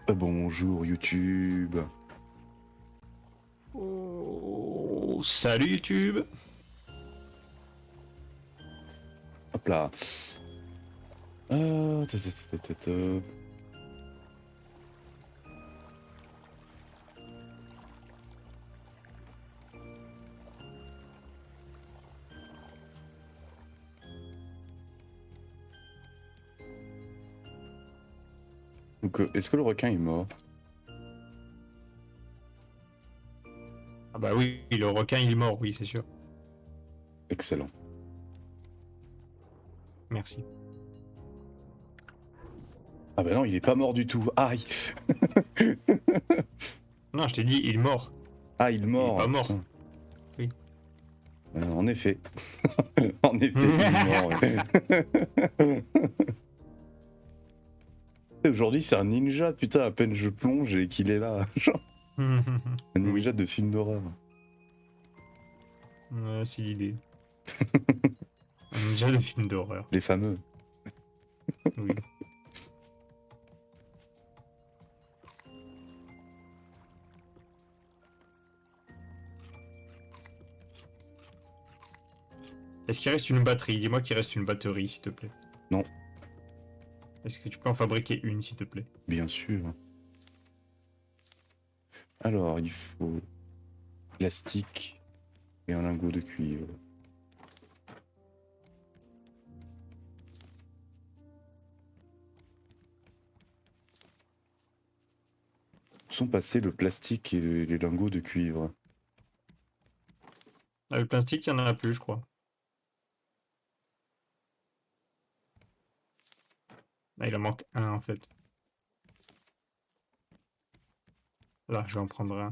Bonjour YouTube. Oh, salut YouTube. Hop là. Ta, ta, ta, ta, ta, ta. Donc, est-ce que le requin est mort? Ah bah oui, le requin il est mort, oui c'est sûr. Excellent. Merci. Ah bah non, il est pas mort du tout. Aïe. Non, je t'ai dit il est mort. Ah, il est Il est mort. pas mort. Putain. Oui. En effet. En effet, il est mort. Ouais. Aujourd'hui, c'est un ninja. Putain, à peine je plonge et qu'il est là. Genre, un ninja Oui. de film d'horreur. C'est l'idée. Un ninja de film d'horreur. Les fameux. Oui. Est-ce qu'il reste une batterie? Dis-moi qu'il reste une batterie, s'il te plaît. Non. Est-ce que tu peux en fabriquer une, s'il te plaît? Bien sûr. Alors, il faut plastique et un lingot de cuivre. Où sont passés le plastique et les lingots de cuivre? Ah, le plastique, il n'y en a plus, je crois. Ah, il en manque un, en fait. Là, je vais en prendre un.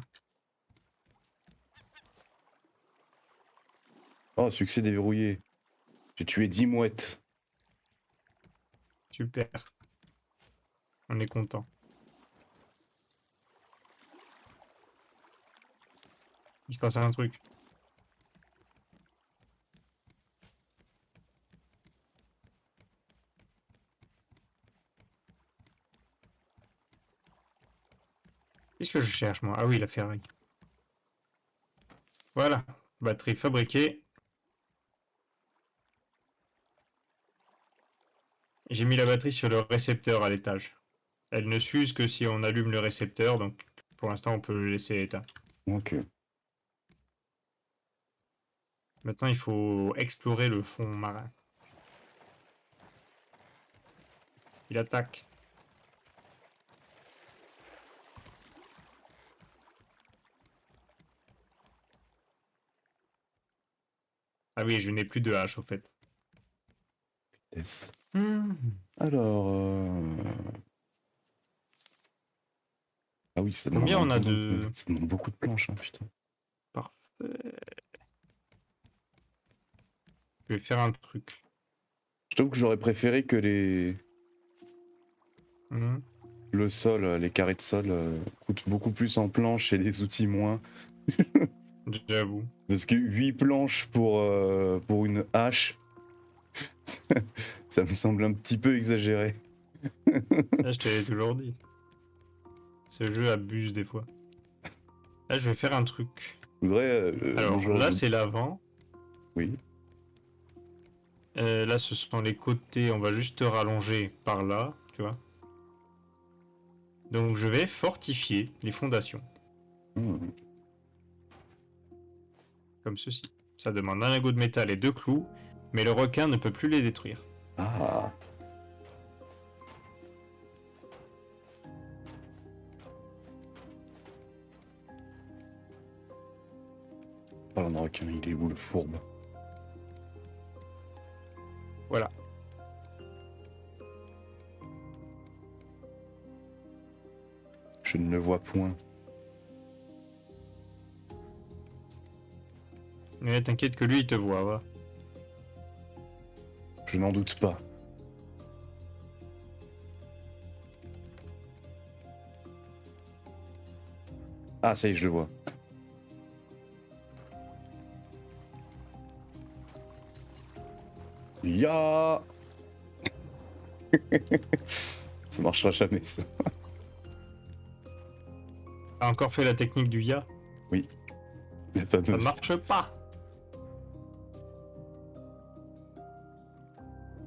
Oh, succès déverrouillé. J'ai tué 10 mouettes. Super. On est content. Il se passe un truc. Qu'est-ce que je cherche, moi? Ah oui, la ferraille. Voilà. Batterie fabriquée. J'ai mis la batterie sur le récepteur à l'étage. Elle ne s'use que si on allume le récepteur, donc pour l'instant on peut le laisser éteint. Ok. Maintenant il faut explorer le fond marin. Il attaque. Ah oui, je n'ai plus de hache au fait. Yes. Hmm. Alors... Ah oui, ça demande Combien un on a boulot. de... Ça demande beaucoup de planches, hein, putain. Parfait. Je vais faire un truc. Je t'avoue que j'aurais préféré que Hmm. le sol, les carrés de sol, coûtent beaucoup plus en planches et les outils moins. J'avoue. Parce que 8 planches pour une hache, ça me semble un petit peu exagéré. Là, je t'avais toujours dit. Ce jeu abuse des fois. Là, je vais faire un truc. Je voudrais... Alors, bonjour, là, c'est l'avant. Oui. Là, ce sont les côtés. On va juste rallonger par là, tu vois. Donc, je vais fortifier les fondations, Hmm. comme ceci. Ça demande un lingot de métal et 2 clous, mais le requin ne peut plus les détruire. Ah. Parlant de requin, il est où le fourbe? Voilà. Je ne le vois point. Mais t'inquiète que lui, il te voit, va. Je n'en doute pas. Ah, ça y est, je le vois. Ya. Ça marchera jamais, ça. T'as encore fait la technique du ya? La Ça fameuse. marche pas.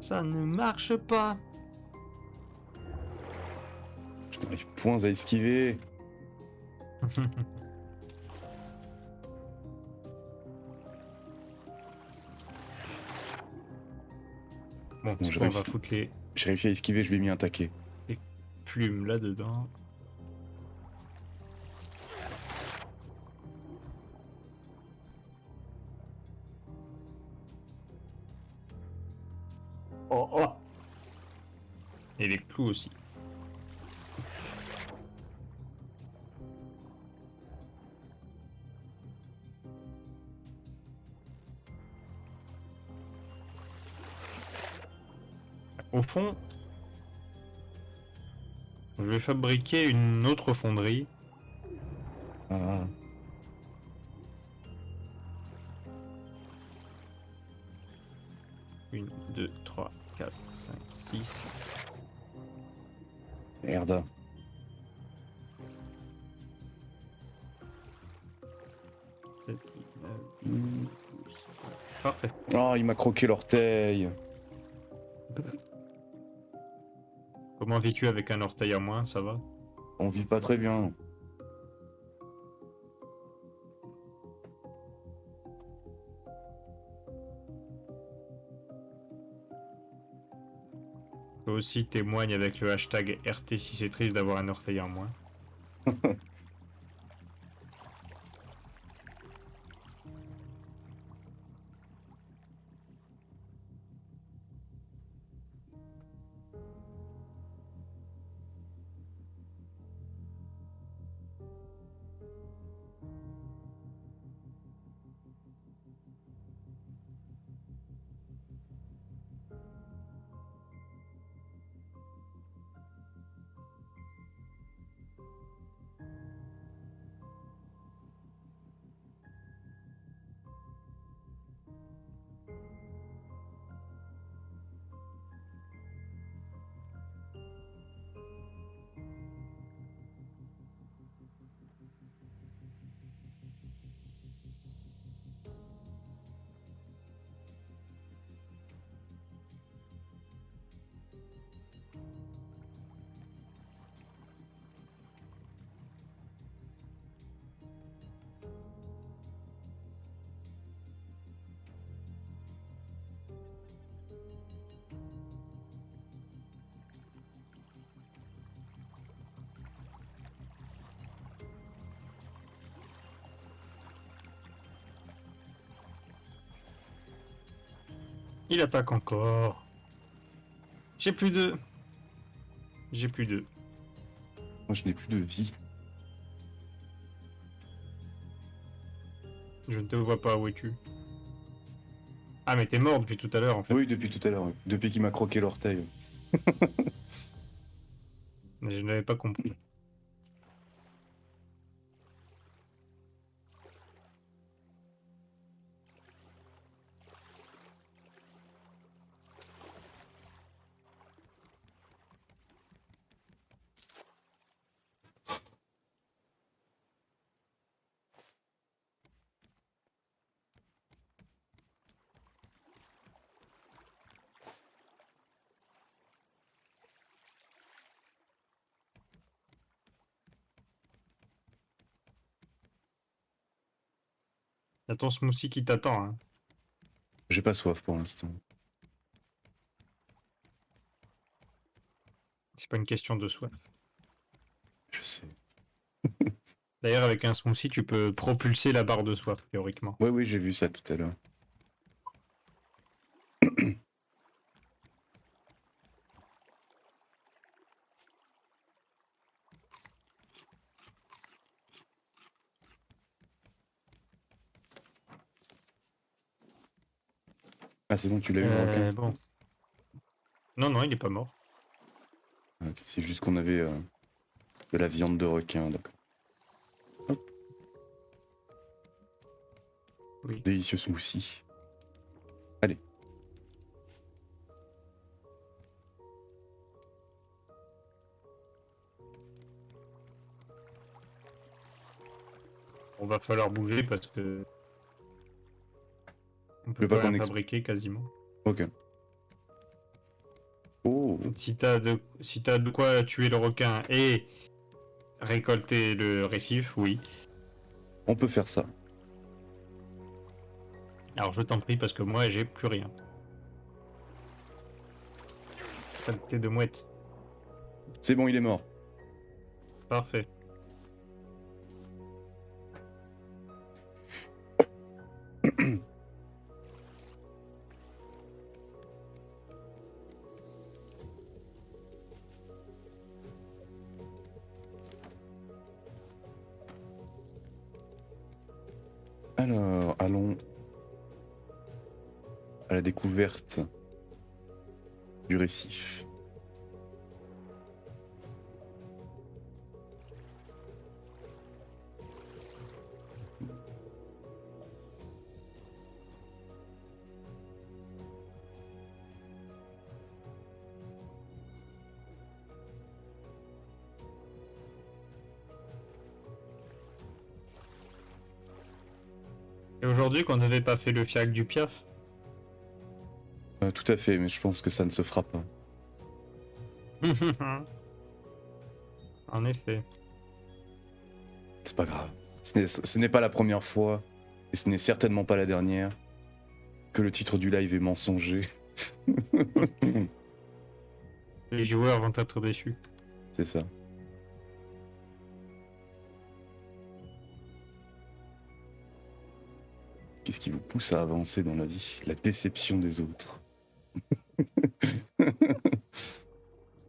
Ça ne marche pas. Je n'arrive point à esquiver. Bon, Bon, tu sais quoi, on va foutre j'ai réussi à esquiver, je lui ai mis un taquet. les plumes là-dedans. Oh oh. Et les clous aussi. Au fond, je vais fabriquer une autre fonderie. Ah, 1, 2, 3, 4, 5, 6. merde. 7, 8, 9, 10, 12. Parfait. Oh, il m'a croqué l'orteil. Comment vis-tu avec un orteil à moins? Ça va? On vit pas très bien. Toi aussi témoigne avec le hashtag RT si c'est triste d'avoir un orteil en moins. Il attaque encore. J'ai plus de... J'ai plus de... Moi, je n'ai plus de vie. Je ne te vois pas, où es-tu? Ah mais t'es mort depuis tout à l'heure en fait. Oui, depuis tout à l'heure. Oui. Depuis qu'il m'a croqué l'orteil. Mais je n'avais pas compris. Y'a ton smoothie qui t'attend, hein. J'ai pas soif pour l'instant. C'est pas une question de soif. Je sais. D'ailleurs, avec un smoothie, tu peux propulser la barre de soif, théoriquement. Oui, oui, j'ai vu ça tout à l'heure. Ah, c'est bon, tu l'as eu le requin. Bon. Non, non, il est pas mort. Ah, ok, c'est juste qu'on avait de la viande de requin, d'accord. Oui. Délicieux smoothie. Allez. On va falloir bouger parce que on peut veux pas pas qu'on rien fabriquer quasiment. Ok. Oh, Si t'as de quoi tuer le requin et récolter le récif, oui. on peut faire ça. Alors je t'en prie parce que moi j'ai plus rien. Saleté de mouette. C'est bon, il est mort. Parfait. Alors, allons à la découverte du récif. Et aujourd'hui qu'on n'avait pas fait le fiac du Piaf. Tout à fait, mais je pense que ça ne se fera pas. En effet. C'est pas grave. Ce n'est pas la première fois, et ce n'est certainement pas la dernière, que le titre du live est mensonger. Les joueurs vont être déçus. C'est ça. Qu'est-ce qui vous pousse à avancer dans la vie? La déception des autres.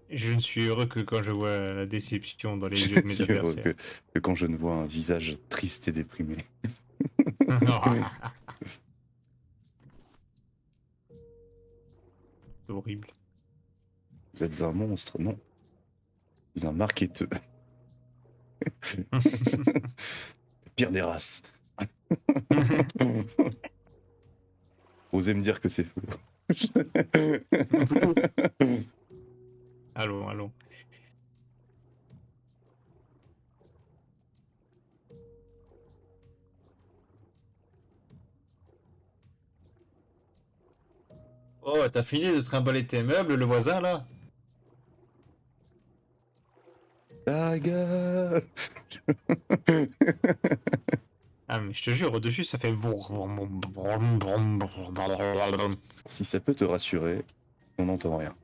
Je ne suis heureux que quand je vois la déception dans les yeux de Je mes suis heureux adversaires. que quand je ne vois un visage triste et déprimé. C'est horrible. Vous êtes un monstre, non? Vous êtes un marketeux. Pire des races. Osez me dire que c'est faux. Allons, allons. Oh, t'as fini de trimballer tes meubles, le voisin là? Ta gueule. Ah, mais je te jure, au-dessus ça fait. Si ça peut te rassurer, on n'entend rien.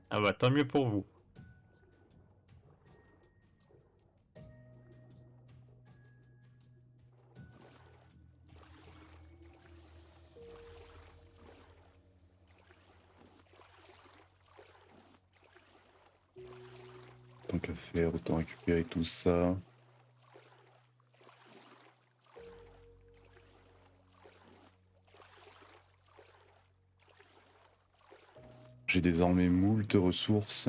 Ah bah tant mieux pour vous. Tant qu'à faire, autant récupérer tout ça. J'ai désormais moult ressources.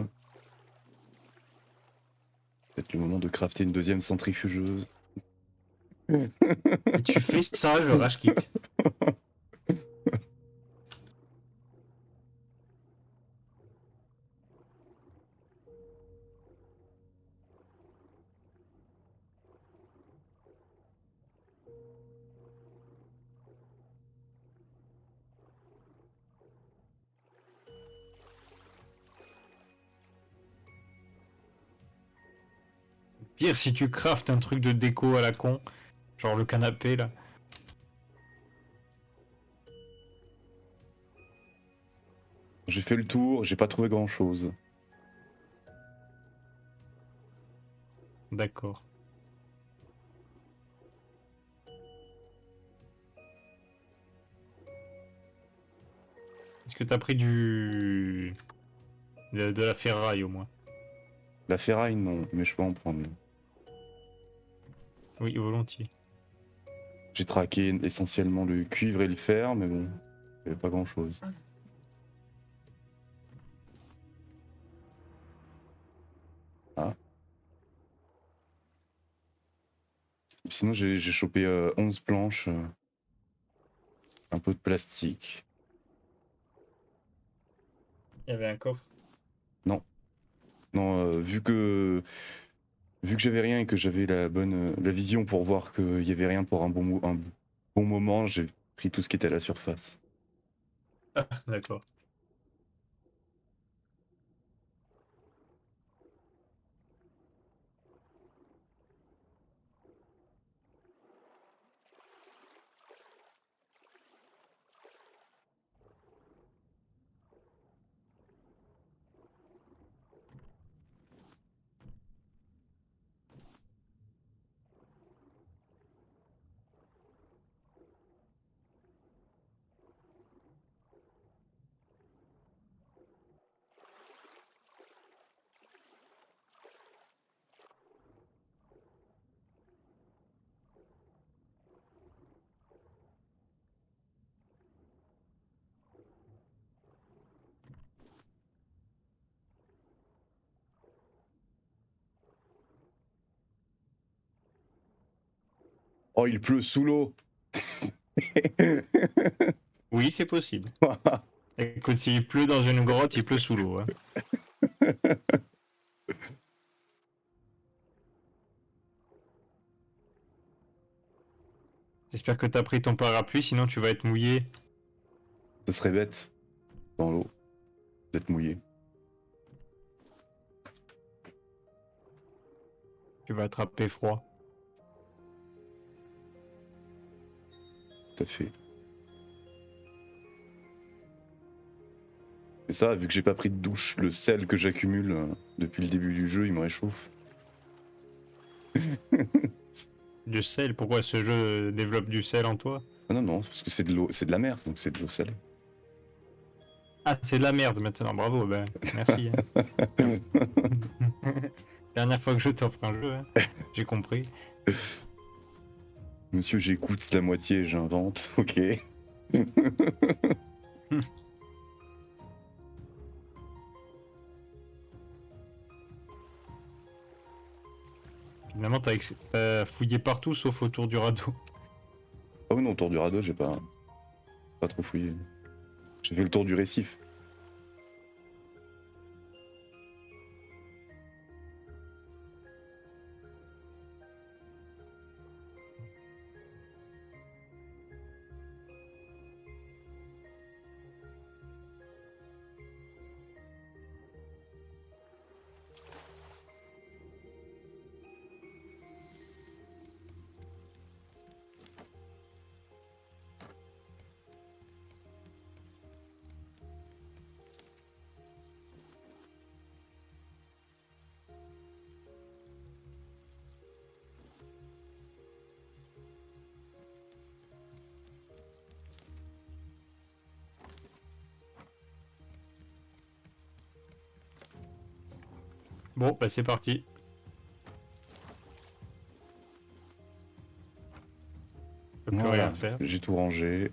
Peut-être le moment de crafter une deuxième centrifugeuse. Et tu fais ça, je rage quitte. Pire si tu craftes un truc de déco à la con, genre le canapé là. J'ai fait le tour, j'ai pas trouvé grand chose. D'accord. Est-ce que t'as pris de la ferraille au moins? La ferraille, non, mais je peux en prendre. Oui, volontiers. J'ai traqué essentiellement le cuivre et le fer, mais bon, il n'y avait pas grand chose. Ah. Sinon, j'ai chopé 11 planches, un peu de plastique. Il y avait un coffre. Non. Non, vu que Vu que j'avais rien et que j'avais la vision pour voir qu'il y avait rien pour un bon moment, j'ai pris tout ce qui était à la surface. D'accord. Oh, il pleut sous l'eau. Oui, c'est possible. Écoute, s'il pleut dans une grotte, il pleut sous l'eau. Hein. J'espère que t'as pris ton parapluie, sinon tu vas être mouillé. Ça serait bête dans l'eau d'être mouillé. Tu vas attraper froid. Tout à fait. Et ça, vu que j'ai pas pris de douche, le sel que j'accumule depuis le début du jeu, il me réchauffe. Du sel, pourquoi ce jeu développe du sel en toi? Ah non, non, parce que c'est de l'eau, c'est de la mer, donc c'est de l'eau salée. Ah, c'est de la merde maintenant, bravo, ben, merci. Hein. Dernière fois que je t'offre un jeu, hein. J'ai compris. Monsieur, j'écoute la moitié, j'invente, ok. Finalement, t'as fouillé partout sauf autour du radeau. Ah oui, non, autour du radeau, j'ai pas trop fouillé. J'ai fait le tour du récif. Bon, bah c'est parti. Je peux plus rien Voilà, faire. j'ai tout rangé.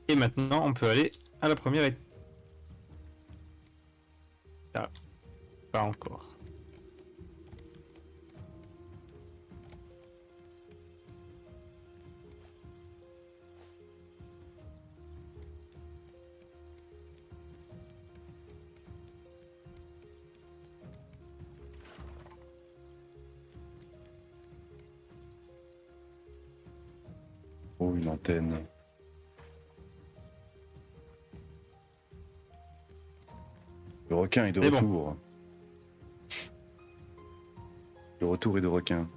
Et maintenant, on peut aller à la première étape. Ah, pas encore. Oh, une antenne. Le requin est de C'est bon. retour. Le retour est de requin.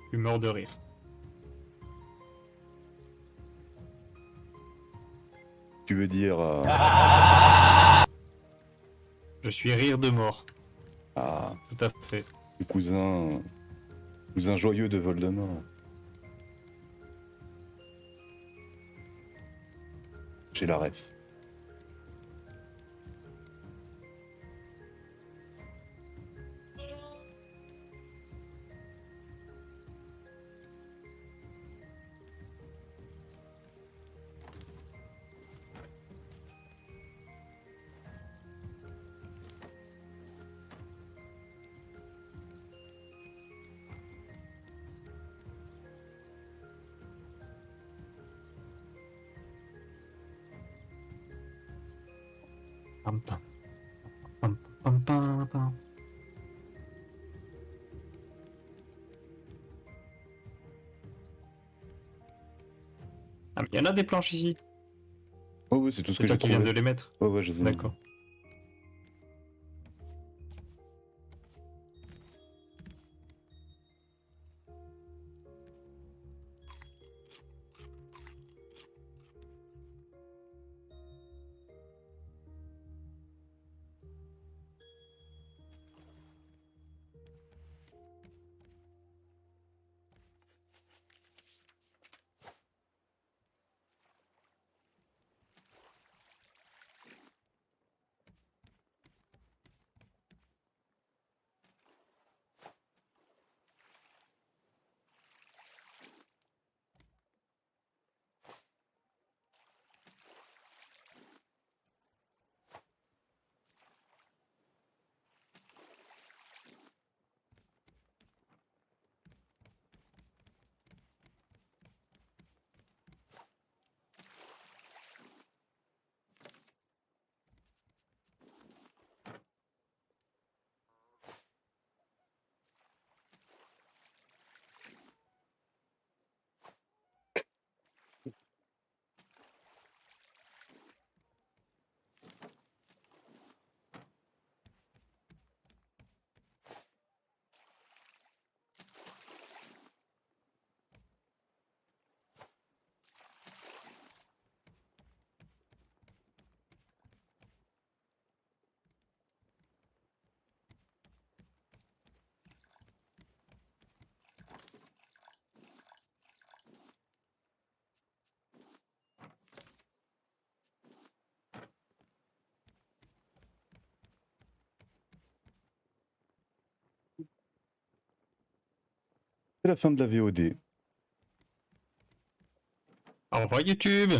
Je suis mort de rire. Tu veux dire Je suis rire de mort. ah, Tout à fait. le cousin joyeux de Voldemort. J'ai la ref. Pam, pam, pam, pam, pam, pam. Ah, mais il y en a des planches ici. Oh oui, c'est tout ce C'est que toi j'ai qui viens de trouvé. les mettre. Ouais, ouais, je les ai mis. D'accord. C'est la fin de la VOD. Au revoir YouTube.